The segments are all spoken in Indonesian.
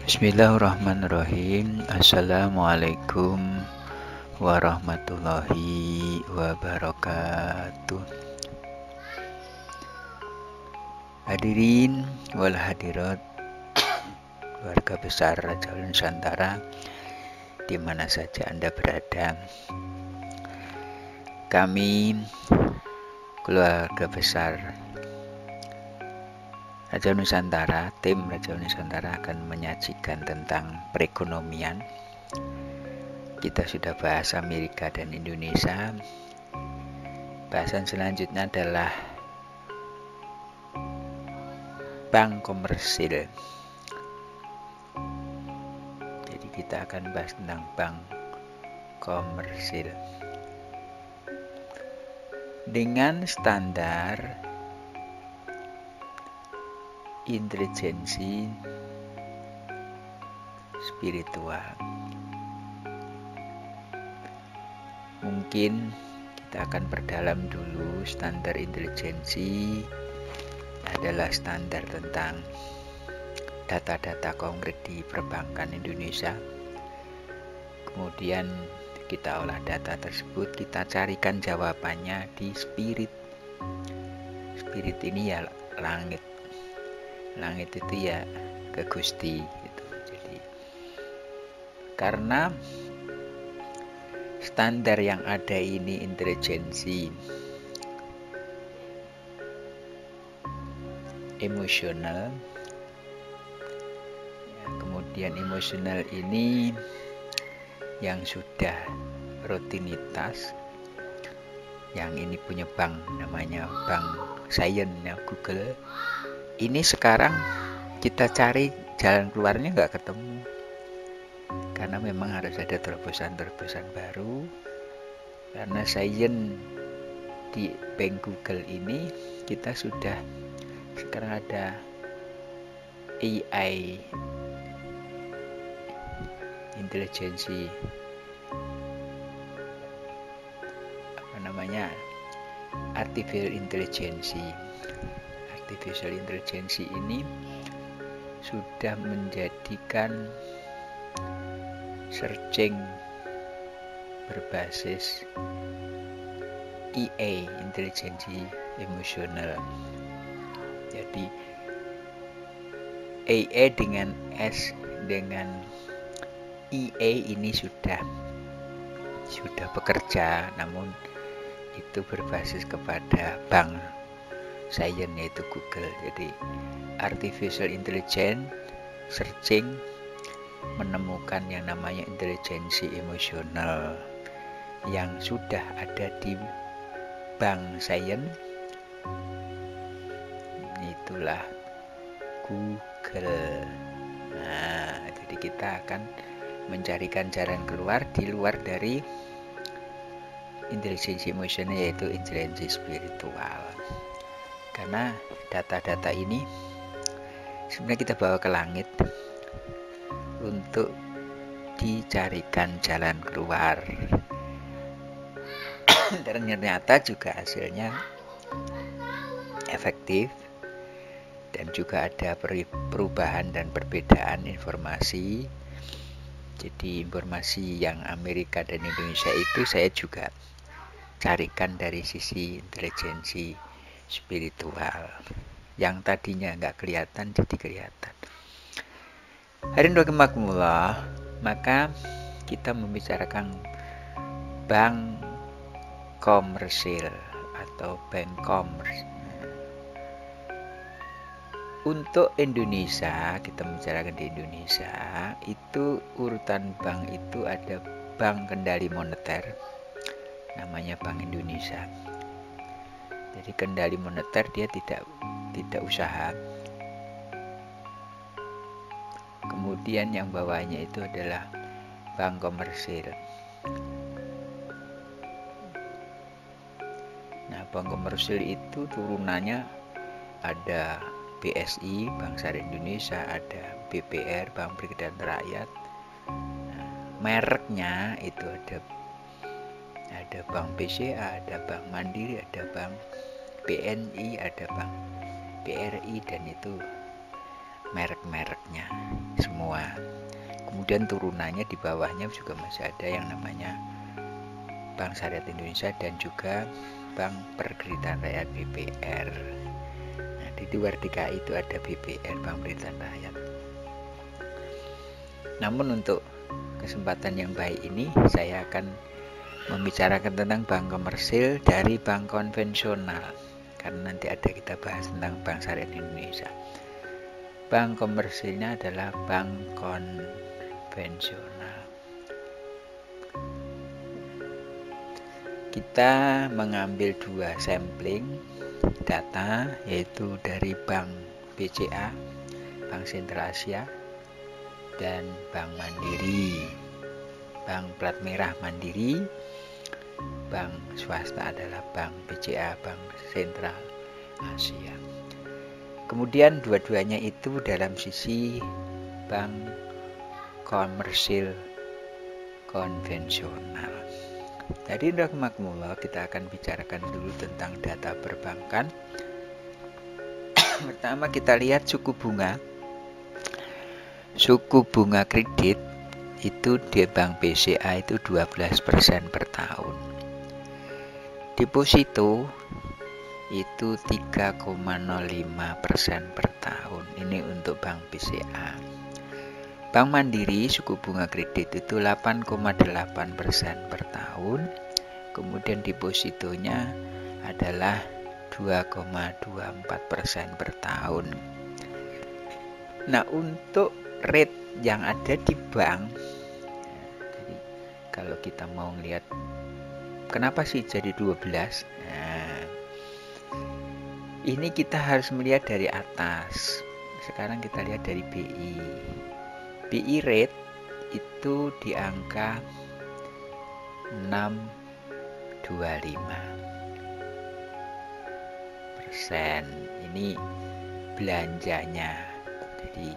Bismillahirrahmanirrahim. Assalamualaikum warahmatullahi wabarakatuh. Hadirin wal hadirat, keluarga besar Raja Nusantara di mana saja Anda berada. Kami keluarga besar Raja Nusantara, tim Raja Nusantara akan menyajikan tentang perekonomian. Kita sudah bahas Amerika dan Indonesia. Bahasan selanjutnya adalah bank komersil. Jadi kita akan bahas tentang bank komersil dengan standar intelijensi spiritual. Mungkin kita akan perdalam dulu. Standar intelijensi adalah standar tentang data-data konkret di perbankan Indonesia. Kemudian kita olah data tersebut, kita carikan jawabannya di spirit. Spirit ini ya langit. Langit itu ya ke Gusti gitu. Jadi karena standar yang ada ini intelijensi emosional ya, kemudian emosional ini yang sudah rutinitas, yang ini punya bank namanya bank science ya, Google. Ini sekarang kita cari jalan keluarnya nggak ketemu, karena memang harus ada terobosan-terobosan baru. Karena science di bank Google ini kita sudah sekarang ada AI, intelijensi artificial intelligence. Artificial intelligence ini sudah menjadikan searching berbasis EA, intelijensi emosional. Jadi AA dengan S dengan EA ini sudah bekerja, namun itu berbasis kepada bank science yaitu Google. Jadi artificial intelligence searching menemukan yang namanya intelijensi emosional yang sudah ada di bank science, itulah Google. Nah, jadi kita akan mencarikan jalan keluar di luar dari intelijensi emosional, yaitu intelijensi spiritual. Karena data-data ini sebenarnya kita bawa ke langit untuk dicarikan jalan keluar. Dan ternyata juga hasilnya efektif, dan juga ada perubahan dan perbedaan informasi. Jadi informasi yang Amerika dan Indonesia itu saya juga carikan dari sisi intelijensi spiritual, yang tadinya nggak kelihatan jadi kelihatan. Hadirin rahimakumullah, maka kita membicarakan bank komersil atau bank komers. Untuk Indonesia, kita membicarakan di Indonesia, itu urutan bank itu ada bank kendali moneter, namanya Bank Indonesia. Jadi kendali moneter dia tidak usaha. Kemudian yang bawahnya itu adalah bank komersil. Nah, bank komersil itu turunannya ada BSI, Bank Syariah Indonesia, ada BPR, Bank Pegadaian Rakyat. Nah, mereknya itu ada Bank BCA, ada Bank Mandiri, ada Bank BNI, ada Bank BRI, dan itu merek-mereknya semua. Kemudian turunannya di bawahnya juga masih ada yang namanya Bank Syariah Indonesia dan juga Bank Perkreditan Rakyat BPR. Nah, di luar DKI itu ada BPR, Bank Perkreditan Rakyat. Namun untuk kesempatan yang baik ini saya akan membicarakan tentang bank komersil dari bank konvensional, karena nanti ada kita bahas tentang Bank Syariah Indonesia. Bank komersilnya adalah bank konvensional. Kita mengambil dua sampling data, yaitu dari Bank BCA, Bank Sentral Asia, dan Bank Mandiri. Bank plat merah Mandiri, bank swasta adalah Bank BCA, Bank Sentral Asia. Kemudian dua-duanya itu dalam sisi bank komersil konvensional. Jadi rahmatullah, kita akan bicarakan dulu tentang data perbankan. Pertama kita lihat suku bunga. Suku bunga kredit itu di Bank BCA itu 12% per tahun. Deposito itu 3,05% per tahun. Ini untuk Bank BCA. Bank Mandiri suku bunga kredit itu 8,8% per tahun. Kemudian depositonya adalah 2,24% per tahun. Nah, untuk rate yang ada di bank, jadi kalau kita mau lihat kenapa sih jadi 12? Nah, ini kita harus melihat dari atas. Sekarang kita lihat dari BI. BI rate itu di angka 6,25%. Ini belanjanya. Jadi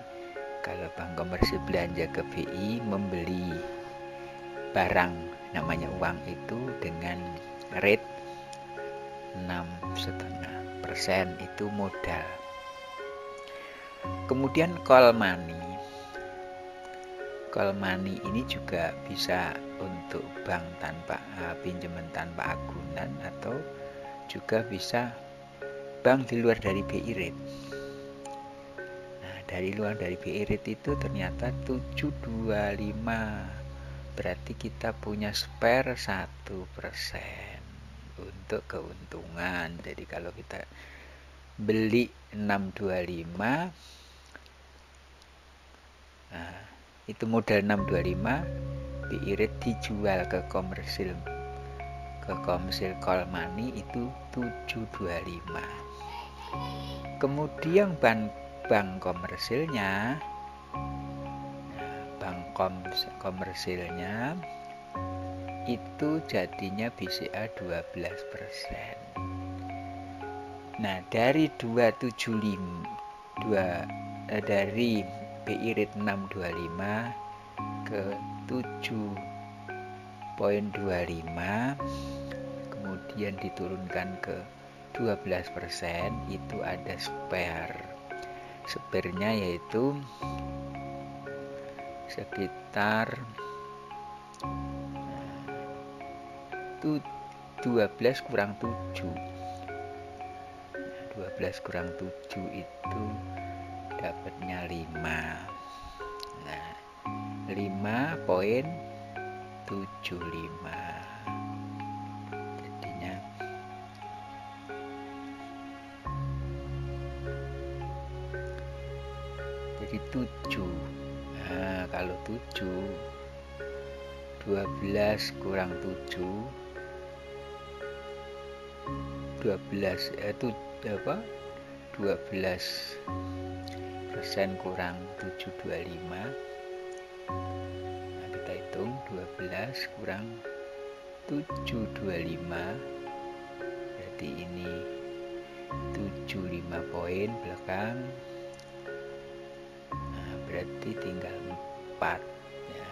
kalau bank komersil belanja ke BI membeli barang namanya uang itu dengan rate 6,5%, itu modal. Kemudian call money. Call money ini juga bisa untuk bank tanpa pinjaman tanpa agunan, atau juga bisa bank di luar dari BI rate. Nah, dari luar dari BI rate itu ternyata 725. Berarti kita punya spare 1% untuk keuntungan. Jadi kalau kita beli 625, nah, itu modal 625, BI rate dijual ke komersil call money itu 725. Kemudian bank komersilnya, komersilnya itu jadinya BCA 12%. Nah, dari 275 dari BI rate 625 ke 7,25, kemudian diturunkan ke 12%, itu ada spare. Spare-nya yaitu sekitar 12 kurang 7. 12 kurang 7 itu dapatnya 5. Nah, 5,75. Jadinya jadi 7. Nah, kalau 7, 12 kurang 7, 12% kurang 725. Nah, kita hitung 12 kurang 725, berarti ini 75 poin belakang. Nah, berarti tinggal 4 ya,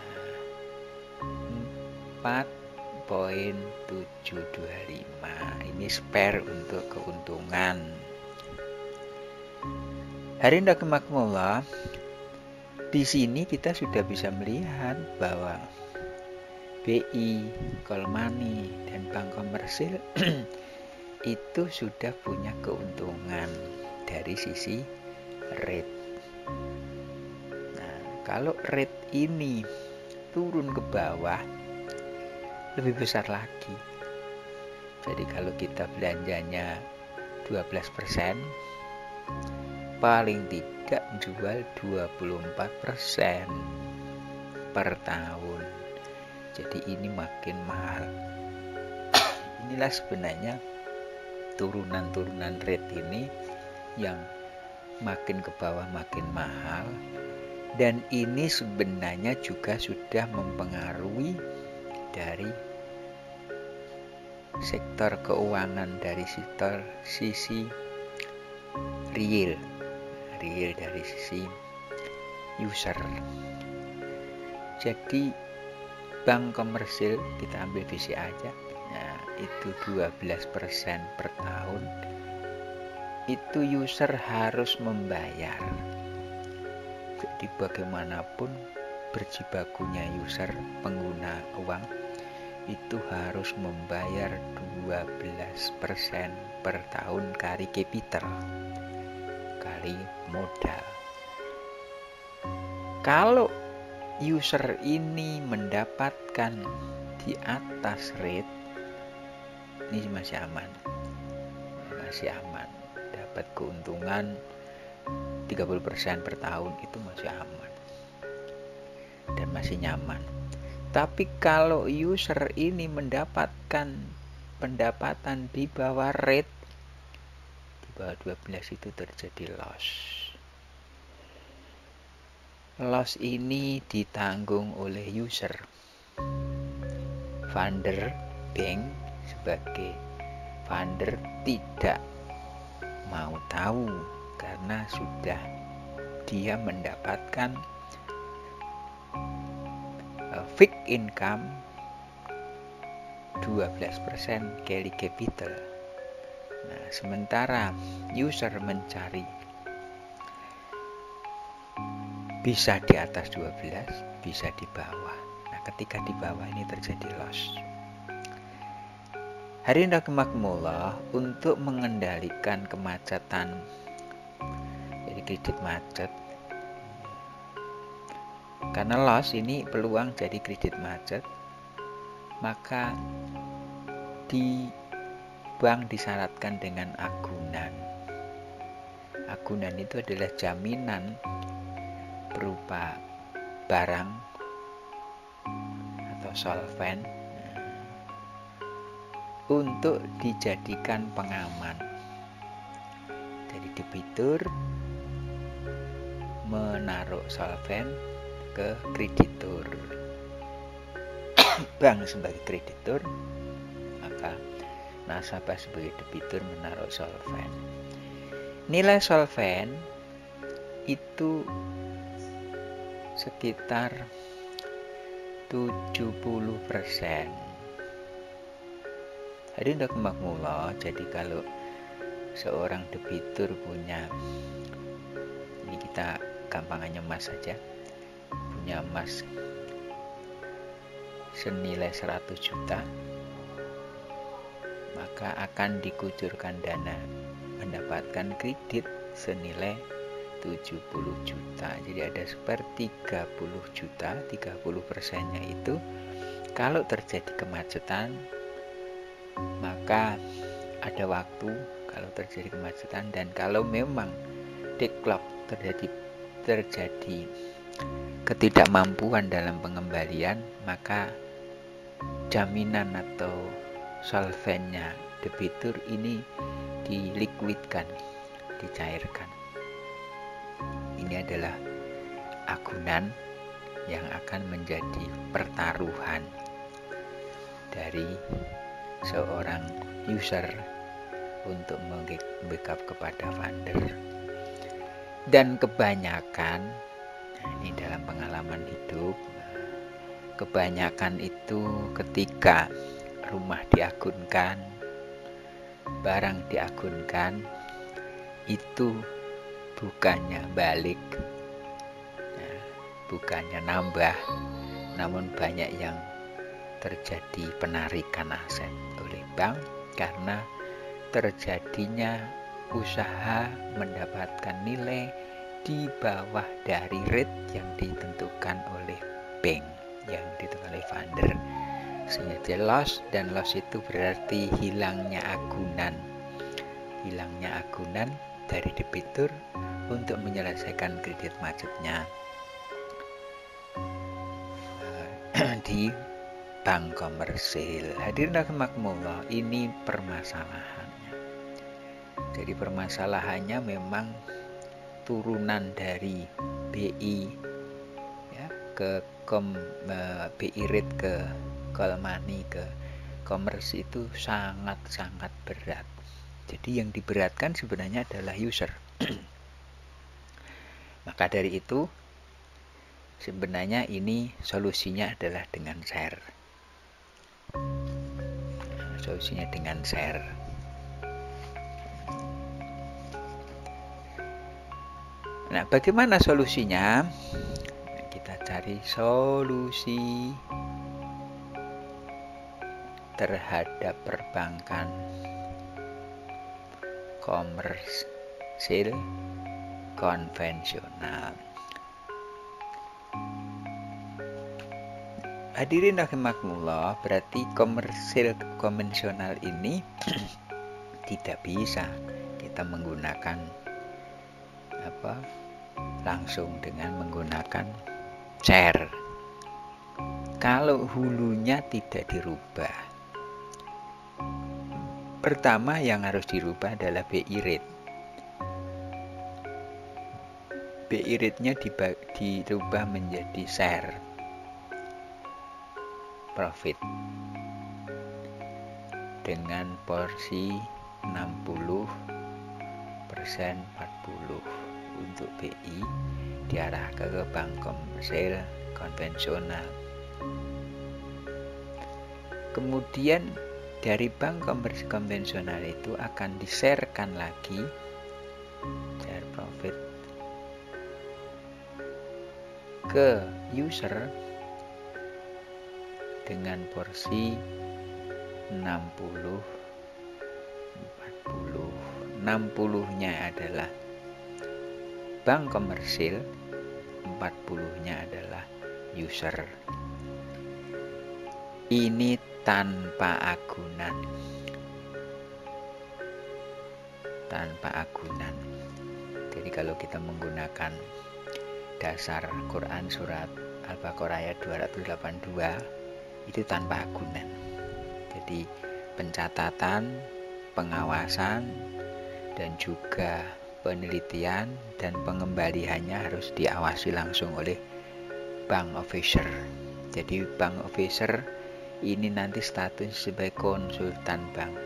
4,725. Ini spare untuk keuntungan. Hadirin rahimakumullah, di sini kita sudah bisa melihat bahwa BI, call money, dan bank komersil itu sudah punya keuntungan dari sisi rate. Nah, kalau rate ini turun ke bawah, lebih besar lagi. Jadi kalau kita belanjanya 12%, paling tidak jual 24% per tahun. Jadi ini makin mahal. Inilah sebenarnya turunan-turunan rate ini yang makin ke bawah makin mahal, dan ini sebenarnya juga sudah mempengaruhi dari sektor keuangan, dari sektor sisi real dari sisi user. Jadi bank komersil kita ambil BCA aja, nah itu 12% per tahun, itu user harus membayar. Jadi bagaimanapun berjibakunya user, pengguna uang, itu harus membayar 12% per tahun kali capital, kali modal. Kalau user ini mendapatkan di atas rate, ini masih aman, dapat keuntungan 30% per tahun, itu masih aman dan masih nyaman. Tapi kalau user ini mendapatkan pendapatan di bawah rate, di bawah 12, itu terjadi loss. Loss ini ditanggung oleh user. Funder, bank sebagai funder tidak mau tahu karena sudah dia mendapatkan fixed income 12% carry capital. Nah, sementara user mencari bisa di atas 12, bisa di bawah. Nah, ketika di bawah ini terjadi loss. Hadirin rahimakumullah, untuk mengendalikan kemacetan, jadi kredit macet, karena loss ini peluang jadi kredit macet, maka di bank disyaratkan dengan agunan. Agunan itu adalah jaminan berupa barang atau solven untuk dijadikan pengaman. Jadi debitur menaruh solven ke kreditur. Bank sebagai kreditur, maka nasabah sebagai debitur menaruh solven. Nilai solven itu sekitar 70%. Hadirin rahimakumullah, jadi kalau seorang debitur punya, ini kita gampangannya emas saja, punya emas senilai 100 juta, maka akan dikucurkan dana mendapatkan kredit senilai 70 juta. Jadi ada seperti 30 juta, 30%-nya itu kalau terjadi kemacetan, maka ada waktu kalau terjadi kemacetan, dan kalau memang deadlock, terjadi ketidakmampuan dalam pengembalian, maka jaminan atau solvennya debitur ini dilikuidkan, dicairkan. Ini adalah agunan yang akan menjadi pertaruhan dari seorang user untuk membackup kepada funder. Dan kebanyakan, ini dalam pengalaman hidup, kebanyakan itu ketika rumah diagunkan, barang diagunkan, itu bukannya balik, nah, bukannya nambah, namun banyak yang terjadi penarikan aset oleh bank karena terjadinya usaha mendapatkan nilai di bawah dari rate yang ditentukan oleh bank, yang ditentukan oleh funder, sehingga dia loss, dan loss itu berarti hilangnya agunan dari debitur untuk menyelesaikan kredit macetnya di bank komersil. Hadirin rahimakumullah, ini permasalahannya. Jadi permasalahannya memang turunan dari BI ya, ke BI rate ke call money ke commerce itu sangat-sangat berat. Jadi yang diberatkan sebenarnya adalah user. Maka dari itu sebenarnya ini solusinya adalah dengan share. Solusinya dengan share. Nah, bagaimana solusinya? Kita cari solusi terhadap perbankan komersil konvensional. Hadirin rahimakumullah, berarti komersil konvensional ini tidak bisa kita menggunakan langsung dengan menggunakan share kalau hulunya tidak dirubah. Pertama yang harus dirubah adalah BI rate. BI rate-nya dirubah menjadi share profit dengan porsi 60% 40 untuk BI diarahkan ke bank komersil konvensional. Kemudian dari bank komersil konvensional itu akan di-sharekan lagi share profit ke user dengan porsi 60 40. 60-nya adalah bank komersil, 40-nya adalah user. Ini tanpa agunan. Jadi kalau kita menggunakan dasar Quran surat Al-Baqarah ayat 282 itu tanpa agunan. Jadi pencatatan, pengawasan, dan juga penelitian dan pengembaliannya harus diawasi langsung oleh bank officer. Jadi bank officer ini nanti status sebagai konsultan bank,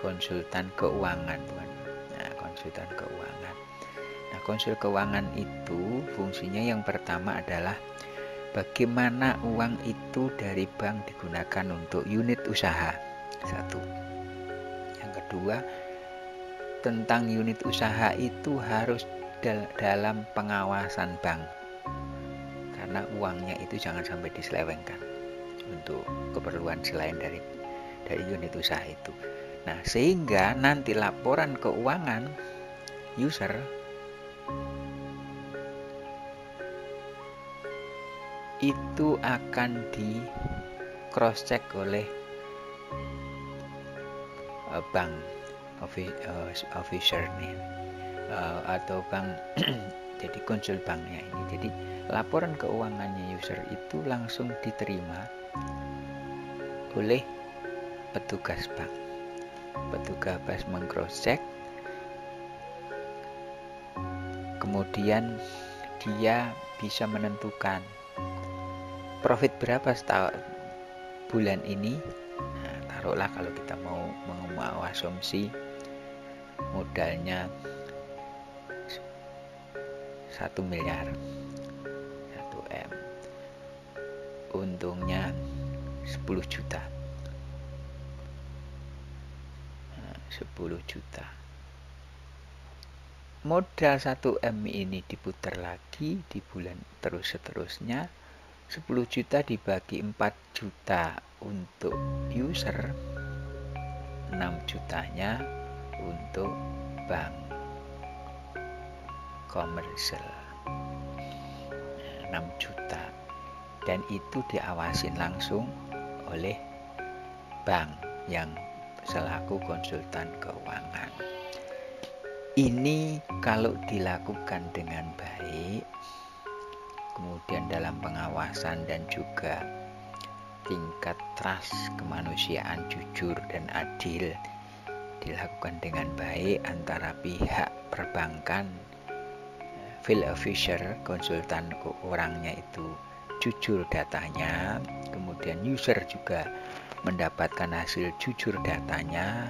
konsultan keuangan, bukan? Nah, konsultan keuangan. Nah, konsul keuangan itu fungsinya yang pertama adalah bagaimana uang itu dari bank digunakan untuk unit usaha. Satu. Yang kedua, tentang unit usaha itu harus dalam pengawasan bank. Karena uangnya itu jangan sampai diselewengkan untuk keperluan selain dari unit usaha itu. Nah, sehingga nanti laporan keuangan user itu akan di cross check oleh bank officer nih atau bank jadi konsul banknya ini. Jadi laporan keuangannya user itu langsung diterima oleh petugas bank. Petugas bank meng-cross check, kemudian dia bisa menentukan profit berapa bulan ini. Nah, taruhlah kalau kita mau asumsi modalnya 1 miliar, 1 M, untungnya 10 juta. 10 juta. modal 1M ini diputar lagi di bulan seterusnya, 10 juta dibagi 4 juta untuk user, 6 jutanya untuk bank komersial. 6 juta, dan itu diawasin langsung oleh bank yang selaku konsultan keuangan. Ini kalau dilakukan dengan baik, kemudian dalam pengawasan dan juga tingkat trust kemanusiaan jujur dan adil dilakukan dengan baik antara pihak perbankan, Phil Fisher konsultan orangnya itu jujur datanya, kemudian user juga mendapatkan hasil jujur datanya,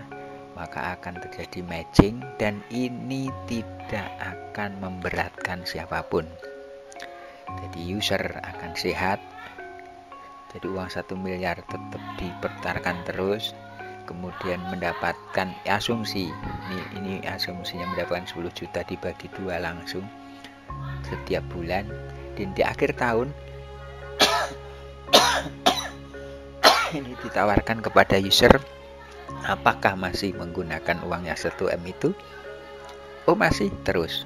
maka akan terjadi matching dan ini tidak akan memberatkan siapapun. Jadi user akan sehat, jadi uang 1 miliar tetap dipertaruhkan terus, kemudian mendapatkan asumsi, ini asumsinya mendapatkan 10 juta dibagi 2 langsung setiap bulan, dan di akhir tahun ini ditawarkan kepada user apakah masih menggunakan uangnya 1M itu. Oh masih, terus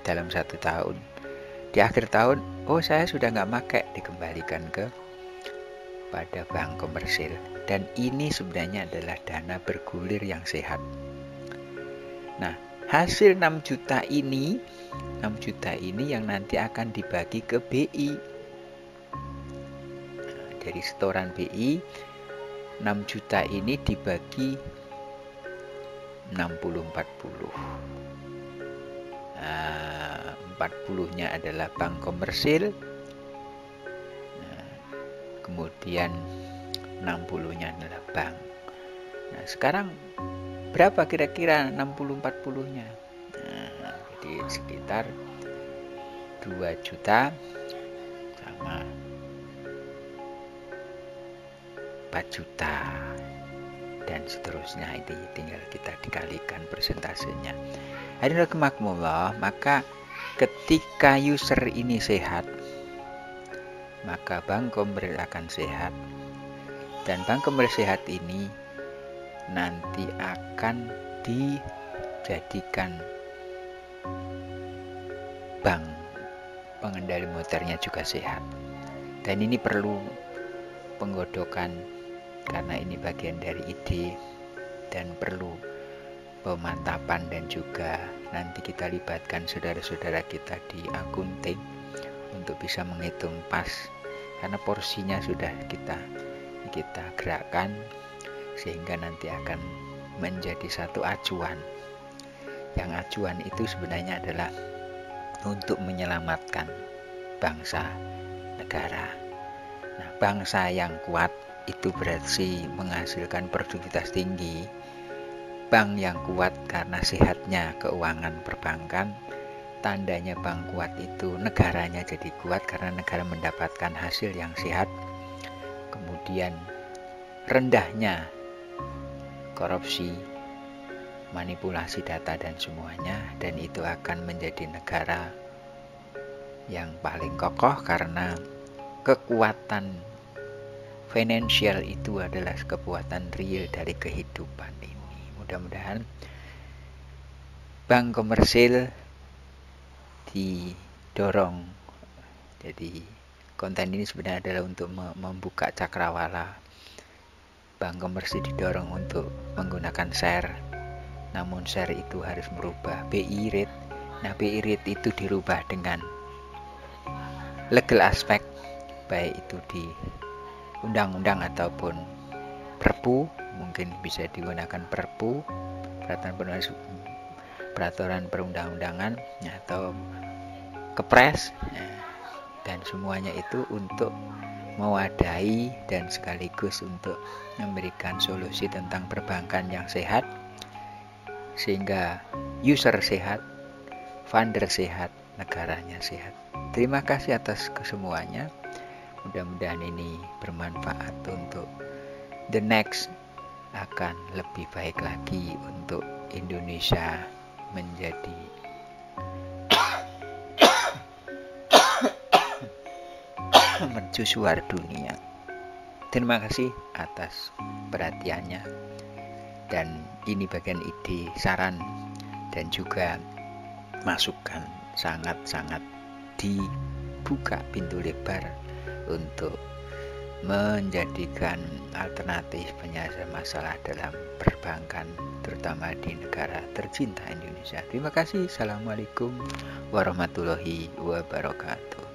dalam 1 tahun. Di akhir tahun, oh saya sudah nggak pakai, dikembalikan pada bank komersil. Dan ini sebenarnya adalah dana bergulir yang sehat. Nah, hasil 6 juta ini yang nanti akan dibagi ke BI. Dari setoran BI, 6 juta ini dibagi 60-40. 40-nya adalah bank komersil, kemudian 60-nya adalah bank. Nah, sekarang berapa kira-kira 60-40-nya? Jadi sekitar 2 juta sama 4 juta dan seterusnya. Ini tinggal kita dikalikan persentasenya. Hadirin rahimakumullah, maka ketika user ini sehat, maka bank komersil akan sehat, dan bank komersil sehat ini nanti akan dijadikan bank pengendali moneternya juga sehat. Dan ini perlu penggodokan karena ini bagian dari ide dan perlu pemantapan, dan juga nanti kita libatkan saudara-saudara kita di akunting untuk bisa menghitung pas, karena porsinya sudah kita gerakkan sehingga nanti akan menjadi satu acuan. Yang acuan itu sebenarnya adalah untuk menyelamatkan bangsa negara. Nah, bangsa yang kuat itu berarti menghasilkan produktivitas tinggi. Bank yang kuat karena sehatnya keuangan perbankan, tandanya bank kuat itu negaranya jadi kuat karena negara mendapatkan hasil yang sehat. Kemudian rendahnya korupsi, manipulasi data dan semuanya, dan itu akan menjadi negara yang paling kokoh karena kekuatan finansial itu adalah kekuatan real dari kehidupan ini. Mudah-mudahan bank komersil didorong. Jadi konten ini sebenarnya adalah untuk membuka cakrawala. Bank komersil didorong untuk menggunakan share, namun share itu harus merubah BI rate. Nah, BI rate itu dirubah dengan legal aspek, baik itu di undang-undang ataupun perpu, mungkin bisa digunakan perpu, peraturan perundang-undangan, atau kepres, dan semuanya itu untuk mewadahi dan sekaligus untuk memberikan solusi tentang perbankan yang sehat, sehingga user sehat, funder sehat, negaranya sehat. Terima kasih atas kesemuanya. Mudah-mudahan ini bermanfaat untuk the next, akan lebih baik lagi untuk Indonesia menjadi mercusuar dunia. Terima kasih atas perhatiannya, dan ini bagian ide, saran, dan juga masukan sangat-sangat dibuka pintu lebar untuk menjadikan alternatif penyelesaian masalah dalam perbankan, terutama di negara tercinta Indonesia. Terima kasih. Assalamualaikum warahmatullahi wabarakatuh.